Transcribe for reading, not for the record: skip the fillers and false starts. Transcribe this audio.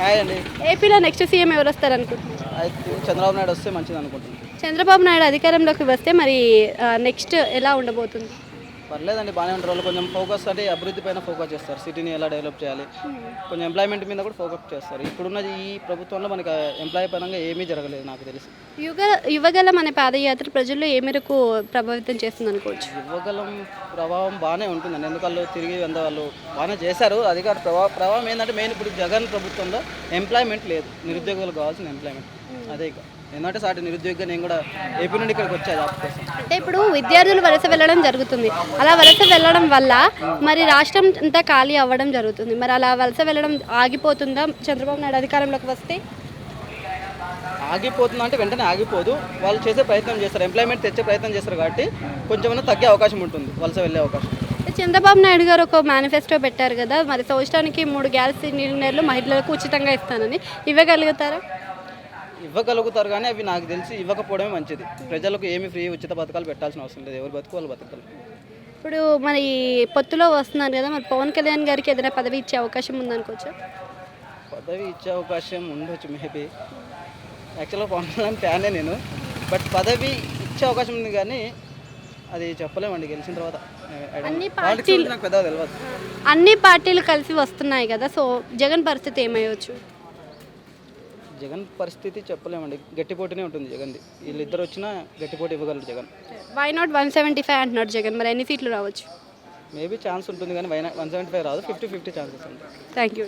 Hi అండి. ఏపీలో next CM ఎవరు వస్తారు అనుకుంటున్నారు? అయితే చంద్రబాబు నాయుడు వస్తే మంచిది అనుకుంటున్నాను. చంద్రబాబు నాయుడు అధికారంలోకి వస్తే మరి నెక్స్ట్ ఎలా ఉండబోతుంది? పర్లేదండి, బాగానే ఉంటారు వాళ్ళు. కొంచెం ఫోకస్ అంటే అభివృద్ధి పైన ఫోకస్ చేస్తారు. సిటీని ఎలా డెవలప్ చేయాలి, కొంచెం ఎంప్లాయ్మెంట్ మీద కూడా ఫోకస్ చేస్తారు. ఇప్పుడున్న ఈ ప్రభుత్వంలో మనకి ఎంప్లాయ్ పరంగా ఏమీ జరగలేదు నాకు తెలిసి. యుగ యువగల మన పాదయాత్ర ప్రజల్లో ఏ మేరకు ప్రభావితం చేస్తుంది అనుకోవచ్చు? యువగలం ప్రభావం బాగానే ఉంటుందండి. ఎందుకల్లో తిరిగి వాళ్ళు బాగానే చేశారు. అధికార ప్రభావం ఏంటంటే మెయిన్ ఇప్పుడు జగన్ ప్రభుత్వంలో ఎంప్లాయ్మెంట్ లేదు. నిరుద్యోగులకు కావాల్సిన ఎంప్లాయ్మెంట్ అదే. ఇక ఏంటంటే సాటి నిరుద్యోగిగా నేను కూడా ఏపీ నుండి ఇక్కడికి వచ్చా జాబ్ కోసం. అంటే ఇప్పుడు విద్యార్థులు వలస వెళ్ళడం జరుగుతుంది. అలా వలస వెళ్ళడం వల్ల మరి రాష్ట్రం అంతా ఖాళీ అవ్వడం జరుగుతుంది. మరి అలా వలస వెళ్ళడం ఆగిపోతుందా చంద్రబాబు నాయుడు అధికారంలోకి వస్తే? ఆగిపోతుందా అంటే వెంటనే ఆగిపోదు. వాళ్ళు చేసే ప్రయత్నం చేస్తారు, ఎంప్లాయ్మెంట్ తెచ్చే ప్రయత్నం చేస్తారు కాబట్టి కొంచెమైనా తగ్గే అవకాశం ఉంటుంది, వలస వెళ్ళే అవకాశం. చంద్రబాబు నాయుడు గారు ఒక మేనిఫెస్టో పెట్టారు కదా, మరి సంవత్సరానికి 3 గ్యాస్ సిలిండర్లు మహిళలకు ఉచితంగా ఇస్తానని. ఇవ్వగలుగుతారా? ఇవ్వగలుగుతారు కానీ అవి నాకు తెలిసి ఇవ్వకపోవడమే మంచిది. ప్రజలకు ఏమి ఫ్రీ ఉచిత పథకాలు పెట్టాల్సిన అవసరం లేదు. ఎవరు బతుకు వాళ్ళు బతకాలి. ఇప్పుడు మరి పొత్తులో వస్తున్నారు కదా, మరి పవన్ కళ్యాణ్ గారికి ఏదైనా పదవి ఇచ్చే అవకాశం ఉందనుకోవచ్చు? పదవి ఇచ్చే అవకాశం ఉండొచ్చు మేబీ. యాక్చువల్గా పవన్ కళ్యాణ్ ఫ్యానే నేను, బట్ పదవి ఇచ్చే అవకాశం ఉంది కానీ అది చెప్పలేమండి గెలిచిన తర్వాత. నాకు పెద్దగా తెలియదు. అన్ని పార్టీలు కలిసి వస్తున్నాయి కదా, సో జగన్ పరిస్థితి ఏమయ్యవచ్చు? జగన్ పరిస్థితి చెప్పలేమండి, గట్టి పోటీనే ఉంటుంది జగన్ది. వీళ్ళిద్దరు వచ్చినా గట్టి పోటీ ఇవ్వగలరు జగన్. వై నాట్ 175 అంటున్నారు జగన్, మరి ఎన్ని సీట్లు రావచ్చు? మేబీ ఛాన్స్ ఉంటుంది కానీ 175 రాదు, 50-50 ఛాన్సెస్ ఉంటాయి. Thank you.